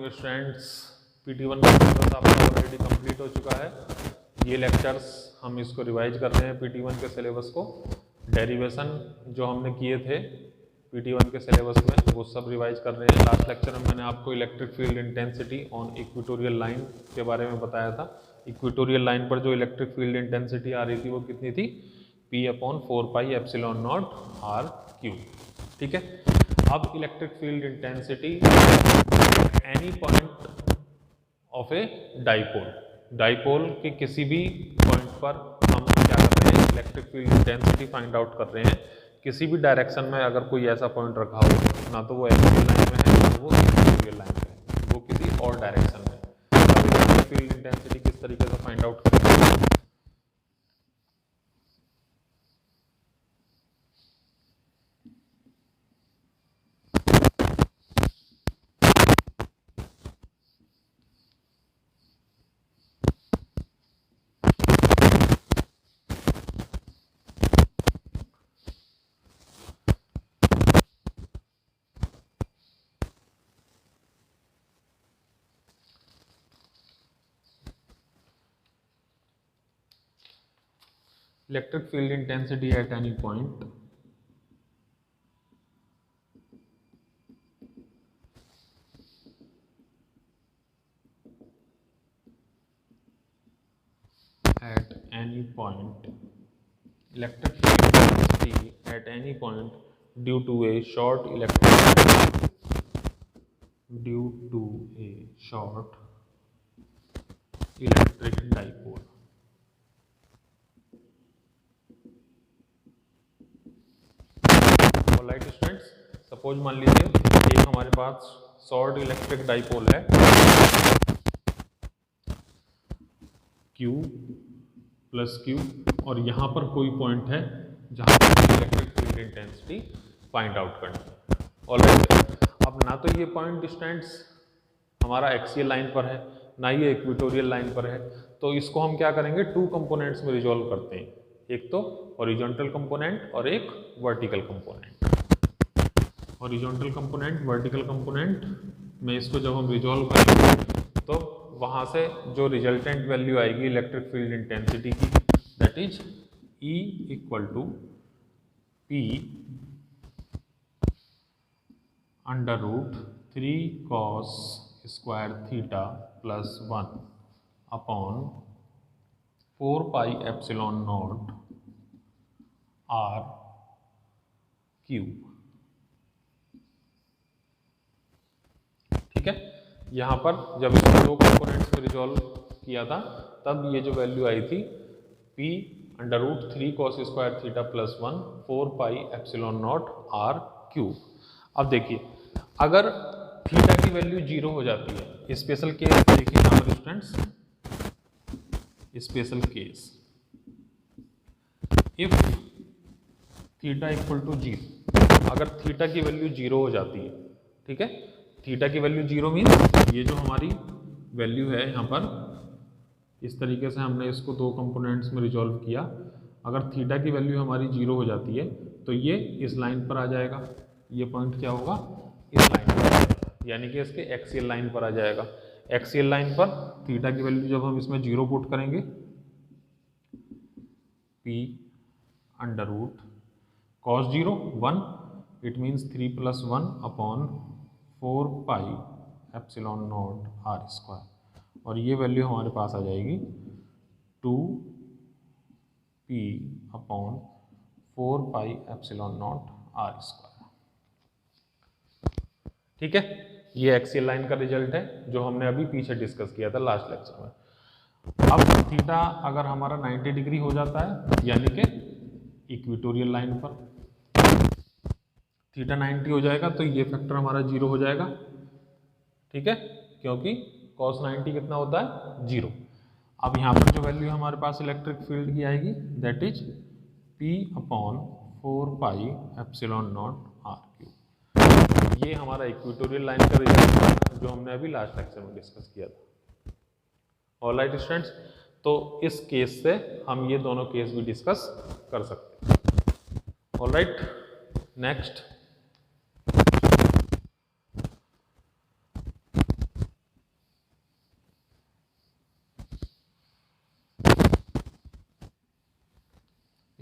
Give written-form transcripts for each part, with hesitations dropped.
Morning students. PT1 का syllabus आपका already complete हो चुका है। ये लेक्चर्स हम इसको रिवाइज कर रहे हैं PT1 के सिलेबस को। डेरिवेशन जो हमने किए थे PT1 के सिलेबस में वो सब रिवाइज कर रहे हैं। लास्ट लेक्चर में मैंने आपको electric field intensity on equatorial line के बारे में बताया था। इक्वेटोरियल लाइन पर जो इलेक्ट्रिक फील्ड इंटेंसिटी आ रही थी वो कितनी थी, P/4πε0r⁵। ठीक है, अब electric field intensity any point of a dipole के किसी भी पॉइंट पर हम क्या कर रहे हैं, electric field intensity find out कर रहे हैं। किसी भी डायरेक्शन में अगर कोई ऐसा पॉइंट रखा हो, ना तो वो एक्सियल लाइन में है ना वो इक्वेटोरियल लाइन में है, वो किसी और डायरेक्शन में, अब इलेक्ट्रिक फील्ड इंटेंसिटी किस तरीके से फाइंड आउट करेंगे। Electric field intensity at any point electric field intensity at any point due to a short electric dipole। Alright students, suppose मान लीजिए एक हमारे पास शॉर्ट इलेक्ट्रिक डाइपोल है Q प्लस Q, और यहाँ पर कोई पॉइंट है जहाँ पर electric field intensity find out करनी है। ऑलराइट, अब ना तो ये पॉइंट स्टूडेंट्स हमारा एक्सियल लाइन पर है, ना ये इक्वेटोरियल लाइन पर है, तो इसको हम क्या करेंगे, टू कंपोनेंट्स में रिजॉल्व करते हैं, एक तो हॉरिजॉन्टल कंपोनेंट और एक vertical component. Horizontal component, vertical component में इसको जब हम रिजॉल्व करेंगे तो वहाँ से जो रिजल्टेंट वैल्यू आएगी इलेक्ट्रिक फील्ड इंटेंसिटी की, that is E = P√3 cos square theta plus 1 upon 4πε0 r³ ठीक है। यहाँ पर जब इसको दो कंपोनेंट्स में रिजॉल्व किया था तब ये जो वैल्यू आई थी P√3 cos square theta plus 1 4πε0 r³। अब देखिए, अगर थीटा की वैल्यू 0 हो जाती है, स्पेशल केस देखिए यहाँ पर students, special case if theta = 0, अगर थीटा की वैल्यू 0 हो जाती है, ठीक है, थीटा की वैल्यू 0 मीन्स ये जो हमारी वैल्यू है यहाँ पर, इस तरीके से हमने इसको दो कंपोनेंट्स में रिजॉल्व किया। अगर थीटा की वैल्यू हमारी 0 हो जाती है तो ये इस लाइन पर आ जाएगा, ये पॉइंट क्या होगा, इस लाइन पर आ जाएगा, यानी कि इसके एक्सियल लाइन पर आ जाएगा। एक्सियल लाइन पर थीटा की वैल्यू जब हम इसमें 0 पुट करेंगे, P√cos 0 1, it means 3 + 1 upon 4πε0 r², और ये वैल्यू हमारे पास आ जाएगी 2P/4πε0 r²। ठीक है, ये एक्सियल लाइन का रिजल्ट है जो हमने अभी पीछे डिस्कस किया था लास्ट लेक्चर में। अब थीटा अगर हमारा 90 डिग्री हो जाता है, यानी कि इक्वेटोरियल लाइन पर थीटा 90 हो जाएगा तो ये फैक्टर हमारा 0 हो जाएगा, ठीक है, क्योंकि cos 90 कितना होता है, 0। अब यहाँ पर जो वैल्यू हमारे पास इलेक्ट्रिक फील्ड की आएगी, दैट इज P/4πε0 r³। ये हमारा इक्वेटोरियल लाइन का रिजल्ट था जो हमने अभी लास्ट लेक्चर में डिस्कस किया था। ऑलराइट स्टूडेंट्स, तो इस केस से हम ये दोनों केस भी डिस्कस कर सकते हैं। Alright, next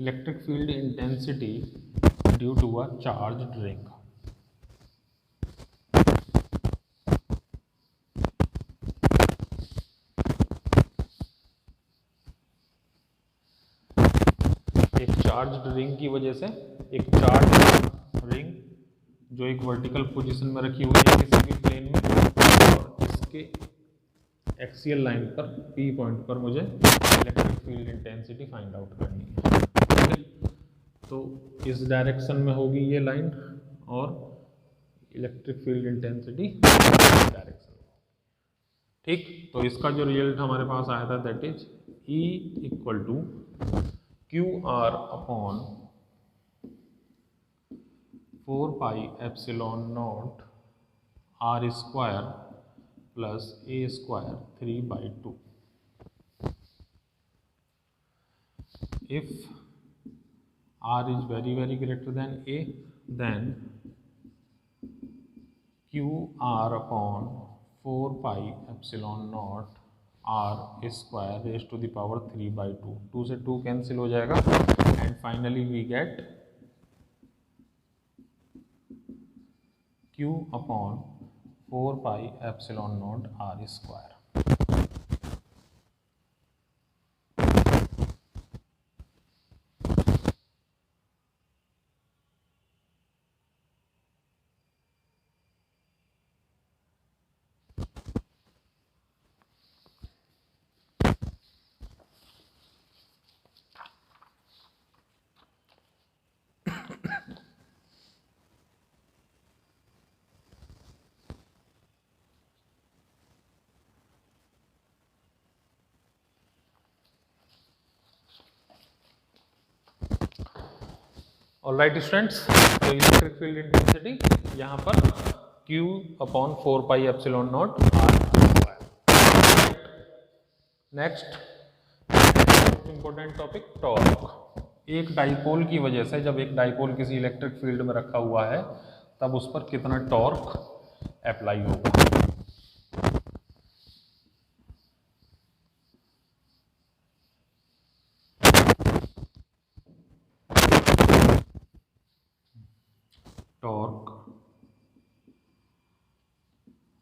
electric field intensity due to a charged ring. एक चार्ज्ड रिंग की वजह से, एक चार्ज रिंग जो एक वर्टिकल पोजीशन में रखी हुई है किसी भी प्लेन में, और इसके एक्सियल लाइन पर P पॉइंट पर मुझे electric field intensity find out करनी है। ठीक है, तो इस डायरेक्शन में होगी ये लाइन और इलेक्ट्रिक फील्ड इंटेंसिटी इस डायरेक्शन में। ठीक, तो इसका जो रिजल्ट हमारे पास आया था that is E equal to QR upon 4 pi epsilon naught R square plus A square 3/2। If R is very very greater than A, then QR upon 4 pi epsilon naught R square raised to the power 3/2, 2 से 2 cancel हो जाएगा, and finally we get Q upon 4 pi epsilon naught R square। Alright students, तो electric field intensity यहाँ पर Q upon 4 pi epsilon naught R square. Next important topic, torque. एक dipole की वजह से, जब एक डाइपोल किसी इलेक्ट्रिक फील्ड में रखा हुआ है तब उस पर कितना टॉर्क अप्लाई होगा। Torque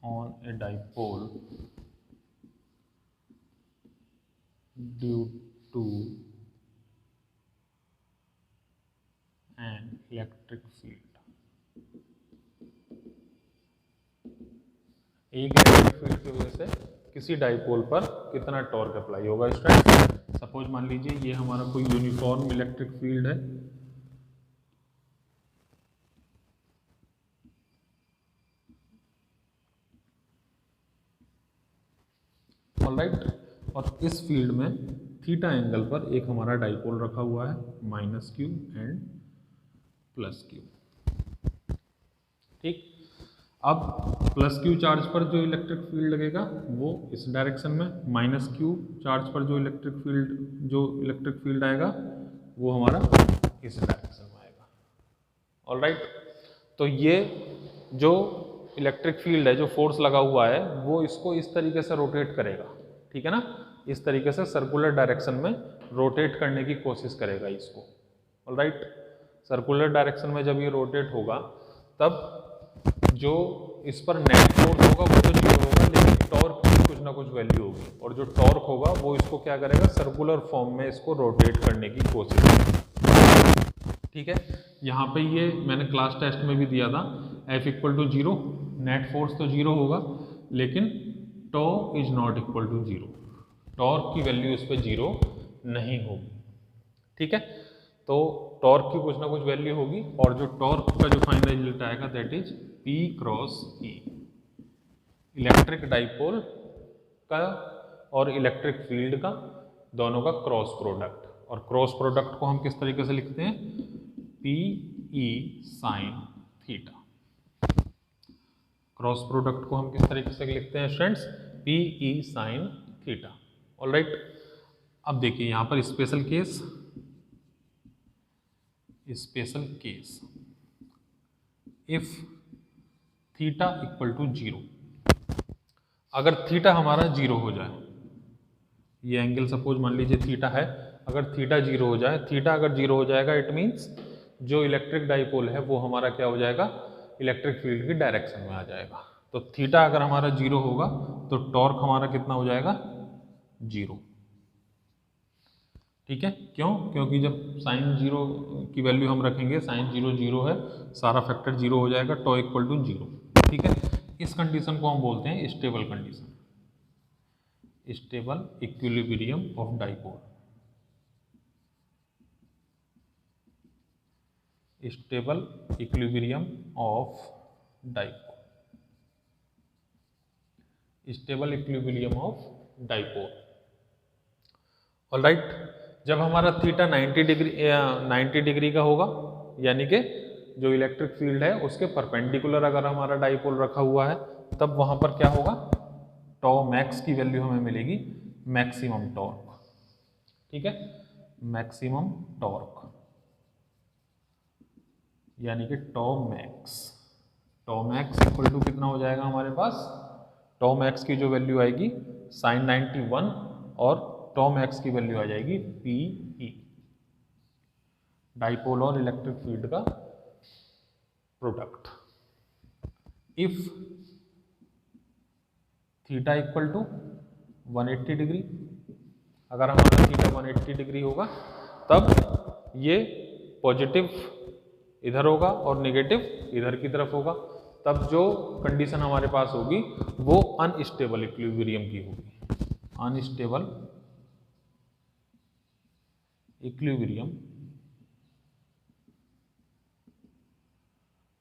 on a dipole due to an electric field। एक इलेक्ट्रिक फील्ड की वजह से किसी डाइपोल पर कितना टॉर्क अप्लाई होगा स्टूडेंट। सपोज मान लीजिए ये हमारा कोई यूनिफॉर्म इलेक्ट्रिक फील्ड है, ऑलराइट, और इस फील्ड में थीटा एंगल पर एक हमारा डाइपोल रखा हुआ है -Q एंड +Q। ठीक, अब +Q चार्ज पर जो इलेक्ट्रिक फील्ड लगेगा वो इस डायरेक्शन में, -Q चार्ज पर जो इलेक्ट्रिक फील्ड आएगा वो हमारा इस डायरेक्शन में आएगा। ऑलराइट, तो ये जो इलेक्ट्रिक फील्ड है, जो फोर्स लगा हुआ है, वो इसको इस तरीके से रोटेट करेगा। ठीक है ना, इस तरीके से सर्कुलर डायरेक्शन में रोटेट करने की कोशिश करेगा इसको। ऑलराइट, सर्कुलर डायरेक्शन में जब ये रोटेट होगा तब जो इस पर नेट फोर्स होगा वो तो 0 होगा, लेकिन टॉर्क की कुछ ना कुछ वैल्यू होगी, और जो टॉर्क होगा वो इसको क्या करेगा, सर्कुलर फॉर्म में इसको रोटेट करने की कोशिश करेगा। ठीक है, यहाँ पे ये मैंने क्लास टेस्ट में भी दिया था, F equal to 0, net force तो 0 होगा, लेकिन tau is not equal to 0, torque की वैल्यू इस पर 0 नहीं होगी। ठीक है, तो टॉर्क की कुछ ना कुछ वैल्यू होगी, और जो टॉर्क का जो फाइनल रिजल्ट आएगा that is P cross E। Electric dipole का और इलेक्ट्रिक फील्ड का दोनों का क्रॉस प्रोडक्ट, और क्रॉस प्रोडक्ट को हम किस तरीके से लिखते हैं, PE sine theta. Cross product को हम किस तरीके से लिखते हैं students, PE sine theta. Alright, अब देखिए यहाँ पर special case, if theta equal to 0, अगर थीटा हमारा 0 हो जाए, ये एंगल सपोज मान लीजिए थीटा है, अगर थीटा 0 हो जाए, थीटा अगर 0 हो जाएगा इट मीन्स जो इलेक्ट्रिक डाइपोल है वो हमारा क्या हो जाएगा, इलेक्ट्रिक फील्ड की डायरेक्शन में आ जाएगा। तो थीटा अगर हमारा 0 होगा तो टॉर्क हमारा कितना हो जाएगा, 0। ठीक है, क्यों? क्योंकि जब साइन 0 की वैल्यू हम रखेंगे, साइन 0 0 है, सारा फैक्टर 0 हो जाएगा, टॉ इक्वल टू 0। ठीक है, इस कंडीशन को हम बोलते हैं stable condition, stable equilibrium of dipole, stable equilibrium of dipole, stable equilibrium of dipole. Alright, जब हमारा थीटा 90 डिग्री का होगा, यानी कि जो इलेक्ट्रिक फील्ड है उसके परपेंडिकुलर अगर हमारा डाइपोल रखा हुआ है, तब वहां पर क्या होगा, टॉ मैक्स की वैल्यू हमें मिलेगी मैक्सिमम टॉर्क। ठीक है, मैक्सिमम टॉर्क यानी कि tau max, tau max equal to कितना हो जाएगा हमारे पास, टॉ मैक्स की जो वैल्यू आएगी साइन 91 और टॉ मैक्स की वैल्यू आ जाएगी पीई, डाइपोल और इलेक्ट्रिक फील्ड का product. If theta equal to 180 degree, अगर हमारा थीटा 180 डिग्री होगा तब ये पॉजिटिव इधर होगा और नेगेटिव इधर की तरफ होगा, तब जो कंडीशन हमारे पास होगी वो अनस्टेबल इक्विलिब्रियम की होगी, unstable equilibrium,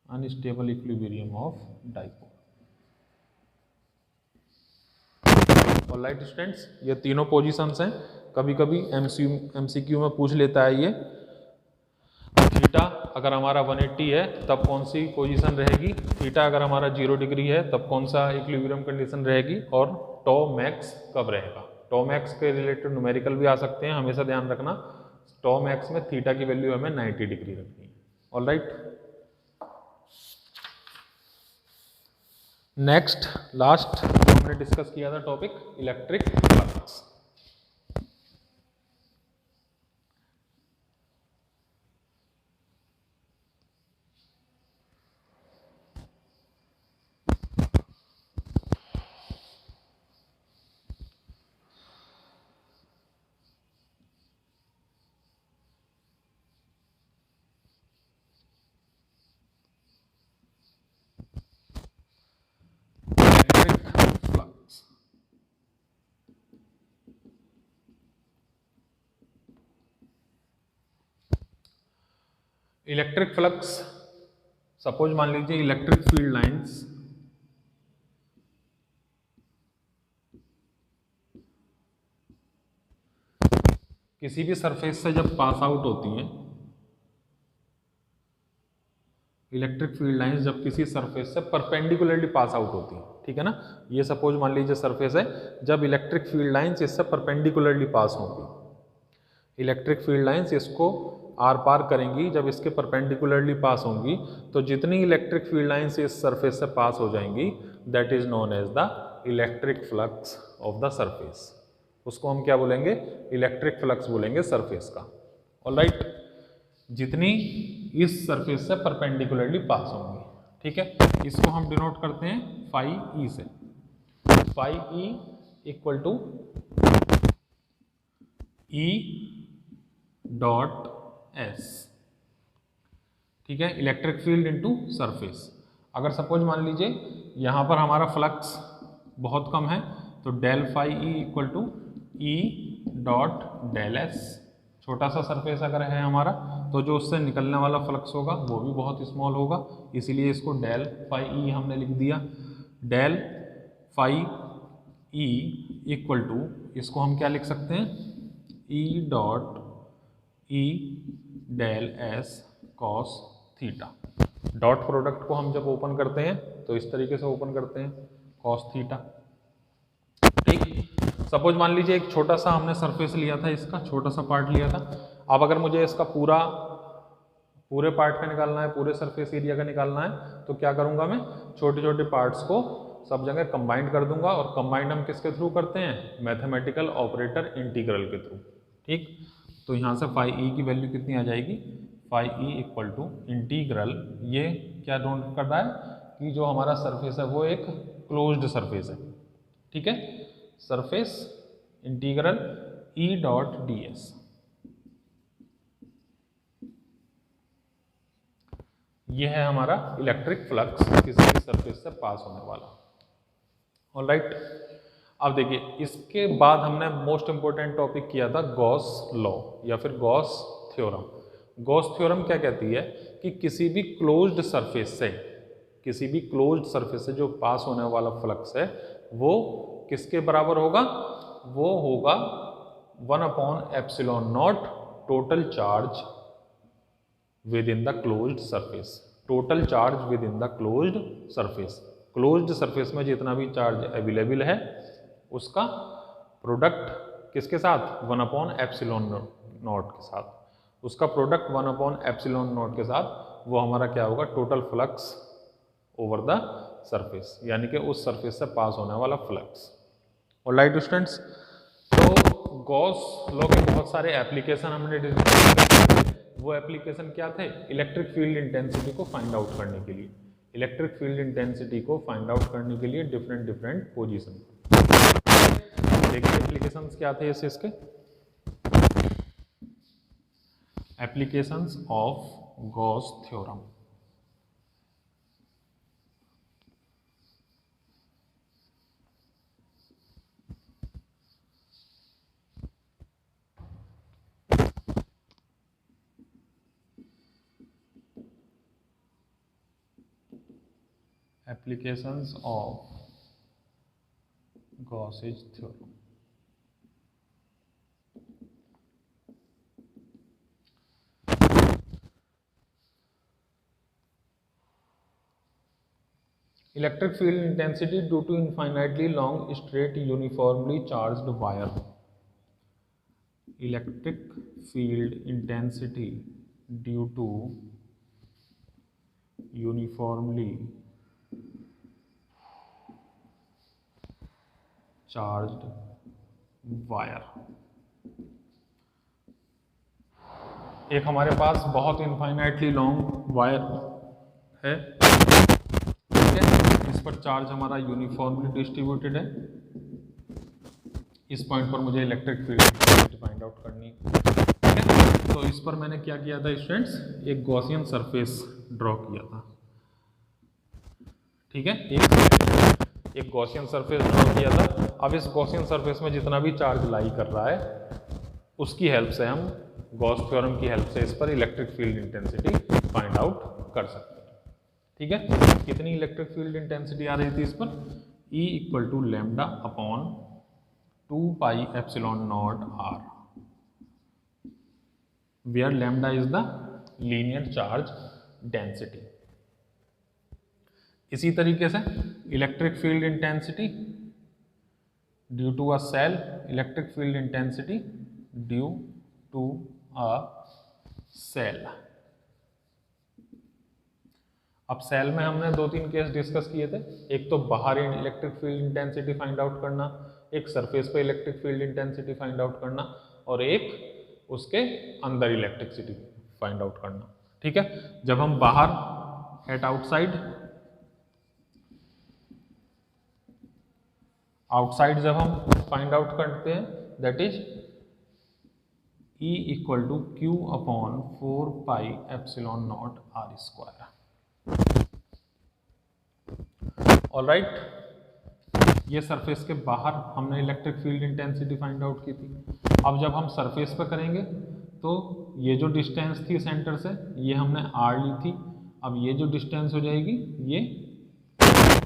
unstable equilibrium of dipole. Alright students, ये तीनों पोजीशंस हैं, कभी कभी एमसीक्यू में पूछ लेता है ये। थीटा अगर हमारा 180 है तब कौन सी पोजीशन रहेगी, थीटा अगर हमारा 0 डिग्री है तब कौन सा इक्विलिब्रियम कंडीशन रहेगी, और टॉ मैक्स कब रहेगा। टॉ मैक्स के रिलेटेड न्यूमेरिकल भी आ सकते हैं, हमेशा ध्यान रखना टॉ मैक्स में थीटा की वैल्यू हमें 90 डिग्री रखनी है। ऑलराइट, नेक्स्ट लास्ट जो हमने डिस्कस किया था topic, electric flux. Electric flux, suppose मान लीजिए इलेक्ट्रिक फील्ड लाइंस किसी भी सरफेस से जब पास आउट होती हैं, इलेक्ट्रिक फील्ड लाइंस जब किसी सरफेस से परपेंडिकुलरली पास आउट होती है, ठीक है ना, ये सपोज मान लीजिए सरफेस है, जब इलेक्ट्रिक फील्ड लाइंस इससे परपेंडिकुलरली पास होंगी, इलेक्ट्रिक फील्ड लाइंस इसको आर पार करेंगी, जब इसके परपेंडिकुलरली पास होंगी तो जितनी इलेक्ट्रिक फील्ड लाइंस इस सरफेस से पास हो जाएंगी that is known as the electric flux of the surface. उसको हम क्या बोलेंगे, इलेक्ट्रिक फ्लक्स बोलेंगे सरफेस का। ऑलराइट, जितनी इस सरफेस से परपेंडिकुलरली पास होंगी, ठीक है, इसको हम डिनोट करते हैं फाई ई से, phi E equal to E dot S, ठीक है, इलेक्ट्रिक फील्ड इनटू सरफेस। अगर सपोज मान लीजिए यहाँ पर हमारा फ्लक्स बहुत कम है तो del phi E equal to E dot del S, छोटा सा सरफेस अगर है हमारा तो जो उससे निकलने वाला फ्लक्स होगा वो भी बहुत स्मॉल होगा, इसीलिए इसको डेल फाई ई हमने लिख दिया। Del phi E equal to, इसको हम क्या लिख सकते हैं, E dot E del S cos theta. Dot product को हम जब ओपन करते हैं तो इस तरीके से ओपन करते हैं, कॉस थीटा। ठीक, सपोज मान लीजिए एक छोटा सा हमने सरफेस लिया था, इसका छोटा सा पार्ट लिया था। अब अगर मुझे इसका पूरे पार्ट का निकालना है, पूरे सरफेस एरिया का निकालना है, तो क्या करूंगा मैं, छोटे छोटे पार्ट्स को सब जगह कंबाइंड कर दूंगा, और कंबाइंड हम किसके थ्रू करते हैं, मैथमेटिकल ऑपरेटर इंटीग्रल के थ्रू। ठीक, तो यहाँ से फाई ई की वैल्यू कितनी आ जाएगी, phi E equal to integral, ये क्या नोट कर रहा है कि जो हमारा सरफेस है वो एक क्लोज्ड सरफेस है, ठीक है, surface integral E dot D S. ये है हमारा इलेक्ट्रिक फ्लक्स किसी भी सरफेस से पास होने वाला। ऑलराइट, अब देखिए इसके बाद हमने मोस्ट इंपोर्टेंट टॉपिक किया था गॉस लॉ या फिर गॉस थ्योरम। गॉस थ्योरम क्या कहती है कि किसी भी क्लोज्ड सरफेस से जो पास होने वाला फ्लक्स है वो किसके बराबर होगा, वो होगा 1/ε0 total charge within the closed surface. Total charge within the closed surface, closed surface में जितना भी चार्ज अवेलेबल है उसका प्रोडक्ट किसके साथ, 1/ε0 के साथ, उसका प्रोडक्ट 1/ε0 के साथ, वो हमारा क्या होगा, total flux over the surface, यानी कि उस सरफेस से पास होने वाला फ्लक्स। ऑलराइट स्टूडेंट्स, तो गॉस लॉ के बहुत सारे एप्लीकेशन हमने डिस्कस किए। वो एप्लीकेशन क्या थे, इलेक्ट्रिक फील्ड इंटेंसिटी को फाइंड आउट करने के लिए, इलेक्ट्रिक फील्ड इंटेंसिटी को फाइंड आउट करने के लिए डिफरेंट पोजीशन। देखिए एप्लीकेशंस क्या थे इसके, applications of Gauss theorem. Applications of Gauss's theorem. Electric field intensity due to infinitely long straight uniformly charged wire. Electric field intensity due to uniformly charged wire. एक हमारे पास बहुत इनफाइनाइटली लॉन्ग वायर है, ठीक है, इस पर चार्ज हमारा uniformly distributed है। इस पॉइंट पर मुझे इलेक्ट्रिक फील्ड फाइंड आउट करनी है, ठीक है। तो इस पर मैंने क्या किया था स्टूडेंट्स, एक गॉसियन सरफेस ड्रॉ किया था, ठीक है, एक गॉसियन सरफेस ड्रॉ किया था। अब इस गॉसियन सरफेस में जितना भी चार्ज लाई कर रहा है उसकी हेल्प से हम गॉस थ्योरम की हेल्प से इस पर electric field intensity find out कर सकते हैं, ठीक है। कितनी इलेक्ट्रिक फील्ड इंटेंसिटी आ रही थी इस पर, E equal to lambda upon 2πε0 r, where lambda is the linear charge density. इसी तरीके से electric field intensity due to a shell, electric field intensity due to a shell. अब सेल में हमने 2-3 केस डिस्कस किए थे, एक तो बाहर electric field intensity find out करना, एक सरफेस पे electric field intensity find out करना, और एक उसके अंदर इलेक्ट्रिसिटी फाइंड आउट करना, ठीक है। जब हम बाहर एट आउटसाइड जब हम फाइंड आउट करते हैं, that is E equal to Q upon 4πε0 r²। Alright, ये सरफेस के बाहर हमने electric field intensity find out की थी। अब जब हम सरफेस पर करेंगे तो ये जो डिस्टेंस थी सेंटर से, ये हमने r ली थी। अब ये जो डिस्टेंस हो जाएगी ये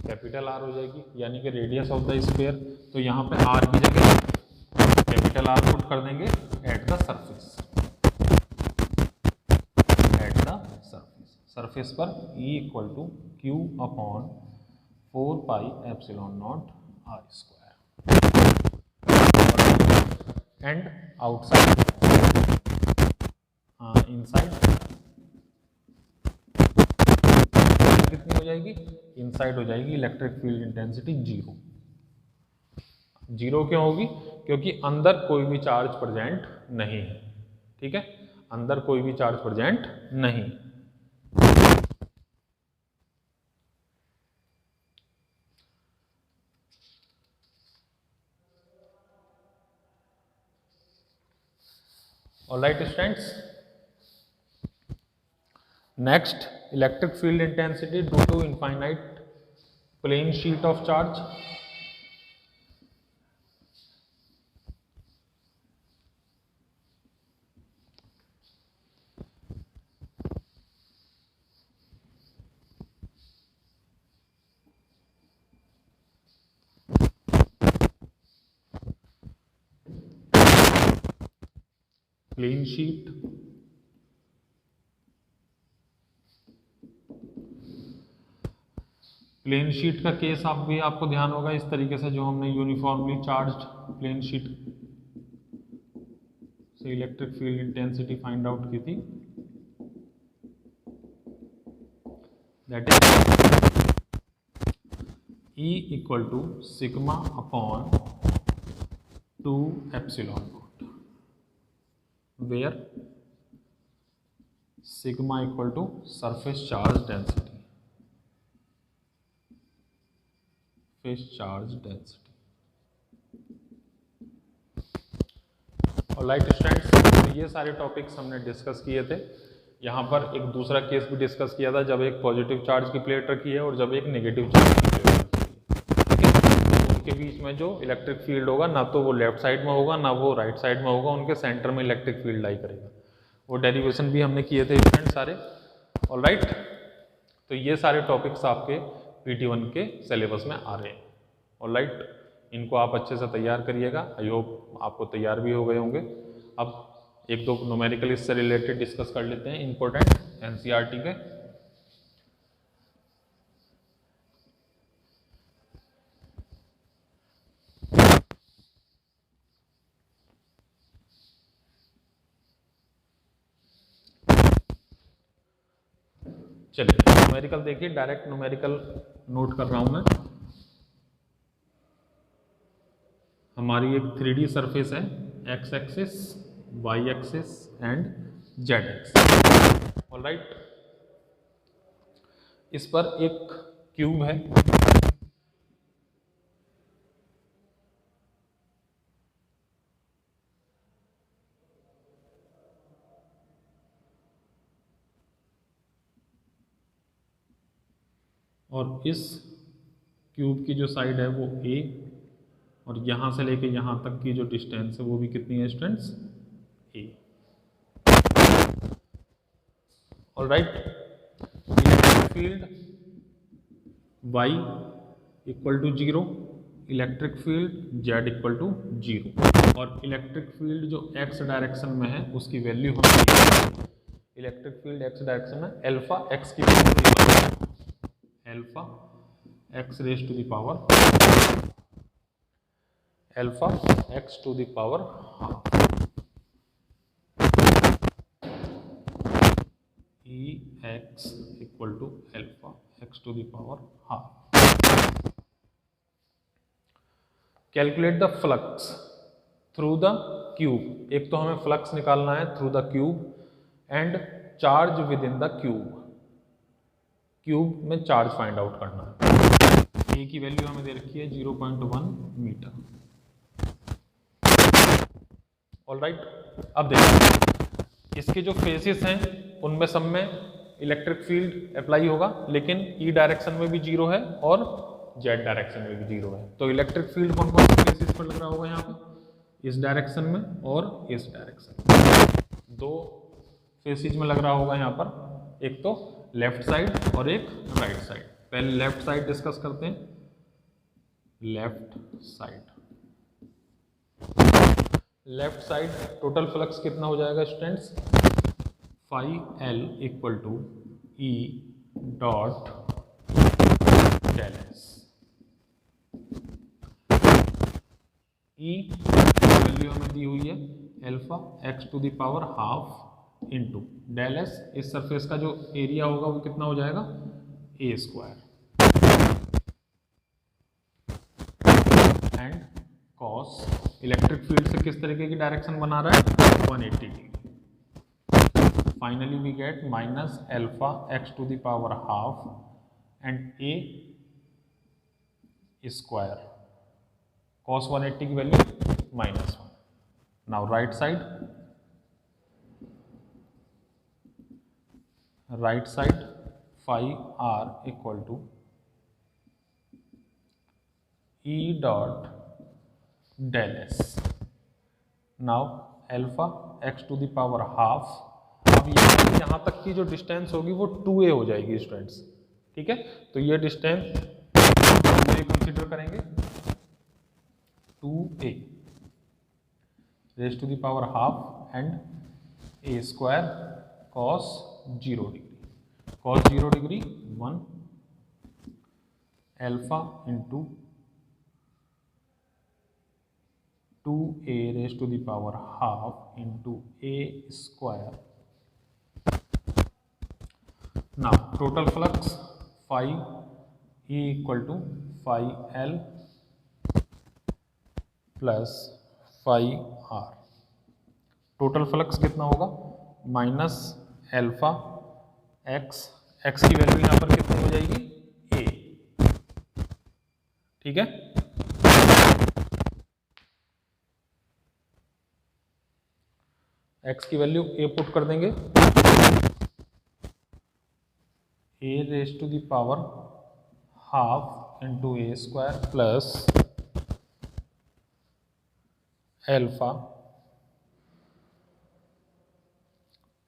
कैपिटल R हो जाएगी, यानी कि रेडियस ऑफ द स्फीयर। तो यहाँ पे R की जगह कैपिटल R पुट कर देंगे एट द सरफेस, सरफेस पर E equal to Q upon 4πε0 r²। And outside inside कितनी हो जाएगी, इनसाइड हो जाएगी इलेक्ट्रिक फील्ड इंटेंसिटी 0। 0 क्यों होगी, क्योंकि अंदर कोई भी चार्ज प्रेजेंट नहीं है, ठीक है, अंदर कोई भी चार्ज प्रेजेंट नहीं। Alright students, next electric field intensity due to infinite plane sheet of charge. Plane sheet, plane sheet का केस आपको ध्यान होगा इस तरीके से, जो हमने यूनिफॉर्मली चार्ज्ड प्लेन शीट से electric field intensity find out की थी, that is E equal to sigma upon 2 epsilon naught, where sigma equal to surface charge density, face charge density. Alright students, तो ये सारे topics हमने discuss किए थे। यहाँ पर एक दूसरा केस भी डिस्कस किया था, जब एक पॉजिटिव चार्ज की प्लेट रखी है और जब एक नेगेटिव चार्ज की प्लेट रखी है, ठीक है। तो उनके बीच में जो इलेक्ट्रिक फील्ड होगा, ना तो वो लेफ्ट साइड में होगा ना वो राइट साइड में होगा, उनके सेंटर में इलेक्ट्रिक फील्ड लाई करेगा। वो डेरिवेशन भी हमने किए थे स्टूडेंट सारे। ऑलराइट, तो ये सारे टॉपिक्स आपके PT1 के सिलेबस में आ रहे हैं। ऑलराइट, इनको आप अच्छे से तैयार करिएगा। आई होप आपको तैयार भी हो गए होंगे। अब एक दो न्यूमेरिकल इससे रिलेटेड डिस्कस कर लेते हैं, इंपॉर्टेंट NCERT के। चलिए न्यूमेरिकल देखिए, डायरेक्ट न्यूमेरिकल नोट कर रहा हूं मैं। हमारी एक 3D सरफेस है, X axis, Y axis and Z axis. Alright, इस पर एक क्यूब है, और इस क्यूब की जो साइड है वो A, और यहाँ से लेके यहाँ तक की जो डिस्टेंस है वो भी कितनी है students, A। Alright, electric field Y equal to 0, electric field Z equal to 0, और इलेक्ट्रिक फील्ड जो X डायरेक्शन में है उसकी वैल्यू हमें, इलेक्ट्रिक फील्ड X डायरेक्शन में अल्फा X की value, alpha X raise to the power, alpha X to the power half, EX equal to alpha X to the power half. Calculate the flux through the cube. एक तो हमें flux निकालना है through the cube and charge within the cube. Cube में charge find out करना है। ए की value हमें दे रखी है 0.1 मीटर। ऑलराइट, अब देखिए इसके जो फेसेस हैं उनमें सब में इलेक्ट्रिक फील्ड अप्लाई होगा, लेकिन ई डायरेक्शन में भी 0 है और जेड डायरेक्शन में भी 0 है। तो इलेक्ट्रिक फील्ड कौन कौन से फेसेस पर लग रहा होगा, यहाँ पे इस डायरेक्शन में और इस डायरेक्शन में। दो फेसेस में लग रहा होगा यहाँ पर, एक तो लेफ्ट साइड और एक राइट साइड। पहले लेफ्ट साइड डिस्कस करते हैं। Left side, left side total flux कितना हो जाएगा students, phi L equal to E dot del S। E value हमें दी हुई है alpha X to the power half into del S। इस सरफेस का जो एरिया होगा वो कितना हो जाएगा, A square, and cos electric field से किस तरीके की डायरेक्शन बना रहा है, 180 degree. finally we get minus alpha x to the power half and a square cos 180 की value -1. Now right side phi r equal to E dot del s. Now alpha x to the power half. अब यहाँ तक की जो distance होगी वो 2a हो जाएगी स्टूडेंट्स. ठीक है, तो ये डिस्टेंस 2a कंसिडर करेंगे. 2a raise to the power half and a square cos 0 degree. cos 0 degree 1 alpha into 2a raise to the power half into a square. Now total flux phi E equal to phi L plus phi R. Total flux कितना होगा? Minus alpha X. X की value यहाँ पर कितनी हो जाएगी? a. ठीक है, एक्स की वैल्यू a पुट कर देंगे. a raise to the power half into a square plus alpha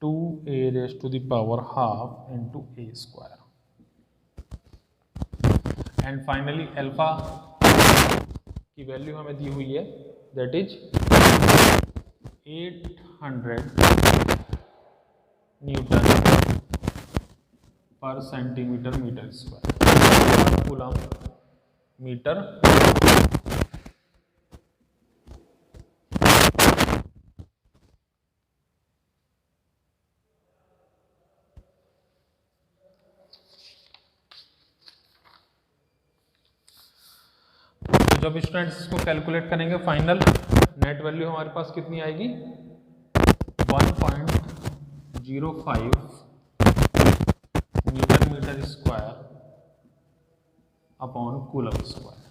2a raise to the power half into a square. And finally alpha की वैल्यू हमें दी हुई है, that is 800 newton per centimetre metre square. Coulomb metre जब students इसको calculate करेंगे final net value हमारे पास कितनी आएगी? 1.05 newton metre square upon coulomb square.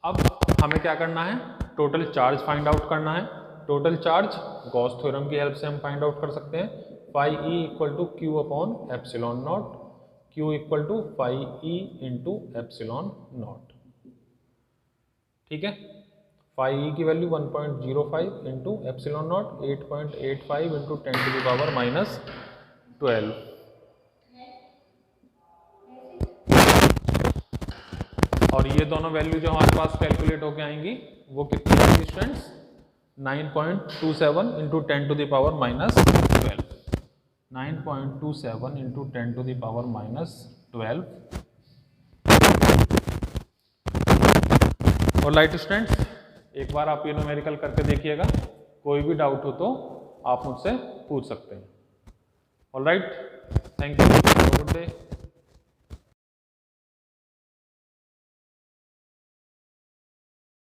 अब हमें क्या करना है? टोटल चार्ज फाइंड आउट करना है. टोटल चार्ज गॉस थ्योरम की हेल्प से हम फाइंड आउट कर सकते हैं. phi E equal to Q upon epsilon naught. Q equal to phi E into epsilon naught. ठीक है, phi E की value 1.05 into epsilon naught 8.85 into 10 to the power -12. और ये दोनों वैल्यू जो हमारे पास कैलकुलेट होके आएंगी वो कितनी आएंगी students? 9.27 into 10 to the power -12. 9.27 into 10 to the power -12. Alright students एक बार आप ये न्यूमेरिकल करके देखिएगा. कोई भी डाउट हो तो आप मुझसे पूछ सकते हैं. Alright, thank you, good day.